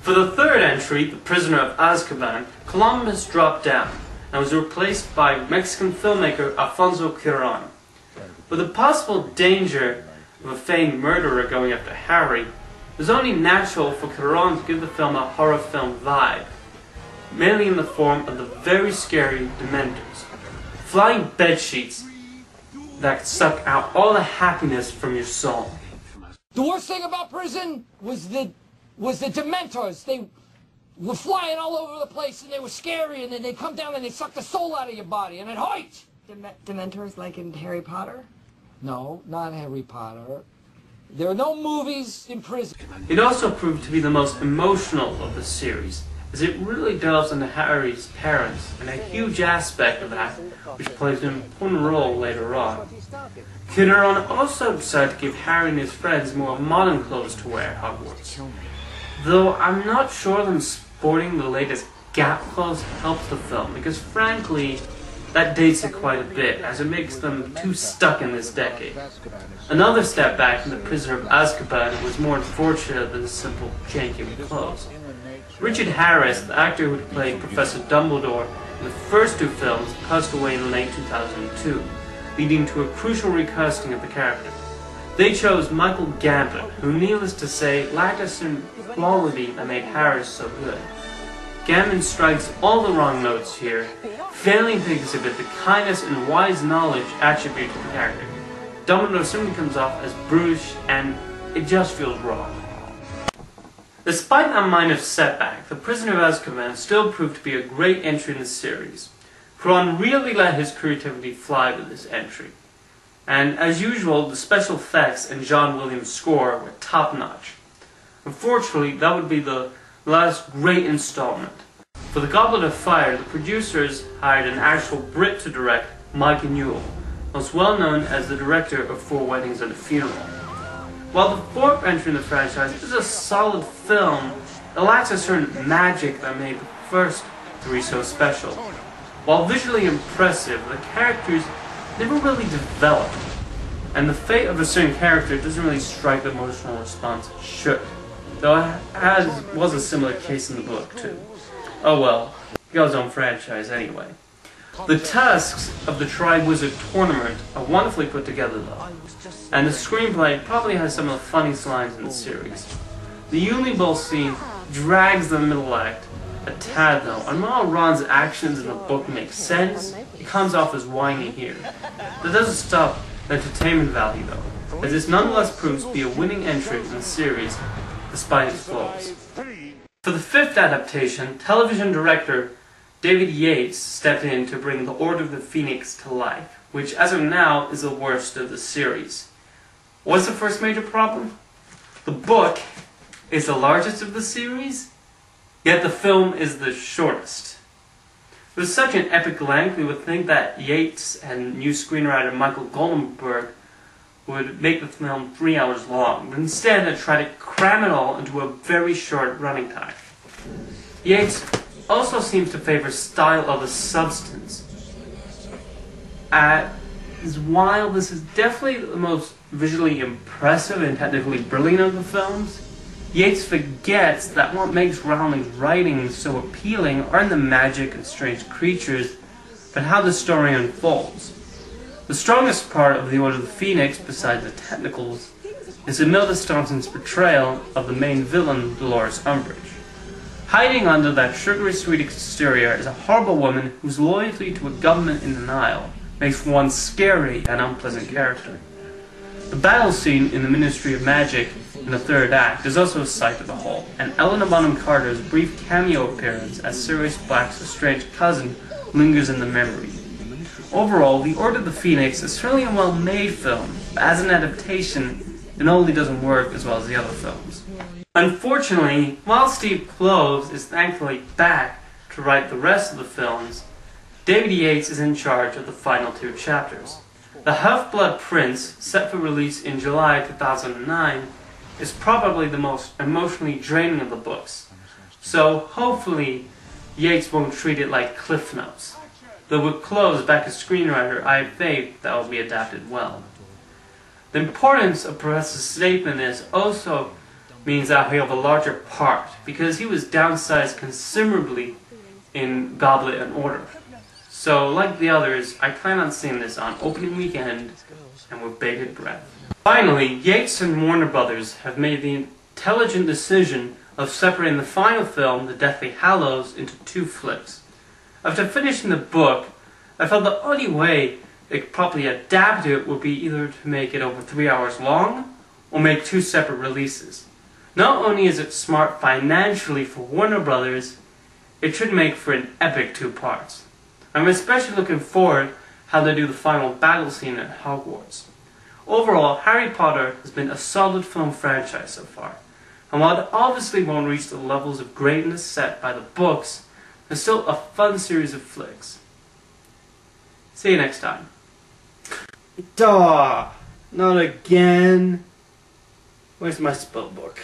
For the third entry, The Prisoner of Azkaban, Columbus dropped down and was replaced by Mexican filmmaker Alfonso Cuarón. With the possible danger of a feigned murderer going after Harry, it was only natural for Cuarón to give the film a horror film vibe, mainly in the form of the very scary Dementors, flying bedsheets that suck out all the happiness from your soul. The worst thing about prison was the Dementors. They were flying all over the place and they were scary, and then they'd come down and they'd suck the soul out of your body and it hurt. Dementors like in Harry Potter? No, not Harry Potter. There are no movies in prison. It also proved to be the most emotional of the series, as it really delves into Harry's parents and a huge aspect of that which plays an important role later on. Cuarón also decided to give Harry and his friends more modern clothes to wear at Hogwarts, though I'm not sure them sporting the latest Gap clothes helps the film, because frankly that dates it quite a bit, as it makes them too stuck in this decade. Another step back in The Prisoner of Azkaban was more unfortunate than a simple changing of clothes. Richard Harris, the actor who played Professor Dumbledore in the first two films, passed away in late 2002, leading to a crucial recasting of the character. They chose Michael Gambon, who, needless to say, lacked a certain quality that made Harris so good. Gambon strikes all the wrong notes here, failing to exhibit the kindness and wise knowledge attribute to the character. Dumbledore simply comes off as brutish, and it just feels wrong. Despite that minor setback, The Prisoner of Azkaban still proved to be a great entry in the series. Cuarón really let his creativity fly with this entry. And as usual, the special effects and John Williams' score were top-notch. Unfortunately, that would be the last great installment. For The Goblet of Fire, the producers hired an actual Brit to direct, Mike Newell, most well known as the director of Four Weddings and a Funeral. While the fourth entry in the franchise is a solid film, it lacks a certain magic that made the first three so special. While visually impressive, the characters never really developed, and the fate of a certain character doesn't really strike the emotional response it should, though as was a similar case in the book too. Oh well, it goes on franchise anyway. The tasks of the Tri-Wizard Tournament are wonderfully put together though, and the screenplay probably has some of the funniest lines in the series. The Uniball scene drags the middle act a tad though, and while Ron's actions in the book make sense, it comes off as whiny here. That doesn't stop the entertainment value though, as this nonetheless proves to be a winning entry in the series despite its flaws. For the fifth adaptation, television director David Yates stepped in to bring The Order of the Phoenix to life, which as of now is the worst of the series. What's the first major problem? The book is the largest of the series, yet the film is the shortest. With such an epic length, we would think that Yates and new screenwriter Michael Goldenberg would make the film 3 hours long, but instead they try to cram it all into a very short running time. Yates also seems to favor style over substance. As while this is definitely the most visually impressive and technically brilliant of the films, Yates forgets that what makes Rowling's writing so appealing aren't the magic and strange creatures, but how the story unfolds. The strongest part of The Order of the Phoenix, besides the technicals, is Imelda Staunton's portrayal of the main villain, Dolores Umbridge. Hiding under that sugary sweet exterior is a horrible woman whose loyalty to a government in denial makes one scary and unpleasant character. The battle scene in the Ministry of Magic in the third act is also a sight of the whole, and Helena Bonham Carter's brief cameo appearance as Sirius Black's estranged cousin lingers in the memory. Overall, The Order of the Phoenix is certainly a well-made film, but as an adaptation, it only doesn't work as well as the other films. Unfortunately, while Steve Kloves is thankfully back to write the rest of the films, David Yates is in charge of the final two chapters. The Half-Blood Prince, set for release in July 2009, is probably the most emotionally draining of the books, so hopefully Yates won't treat it like Cliff Notes. Though with Kloves back as screenwriter, I have faith that will be adapted well. The importance of Professor Snape in this also means that he'll have a larger part, because he was downsized considerably in Goblet and Order. So, like the others, I plan on seeing this on opening weekend and with bated breath. Finally, Yates and Warner Brothers have made the intelligent decision of separating the final film, The Deathly Hallows, into 2 flicks. After finishing the book, I felt the only way they could properly adapt it would be either to make it over 3 hours long, or make 2 separate releases. Not only is it smart financially for Warner Brothers, it should make for an epic 2 parts. I'm especially looking forward how they do the final battle scene at Hogwarts. Overall, Harry Potter has been a solid film franchise so far, and while it obviously won't reach the levels of greatness set by the books, it's still a fun series of flicks. See you next time. Duh! Not again! Where's my spellbook?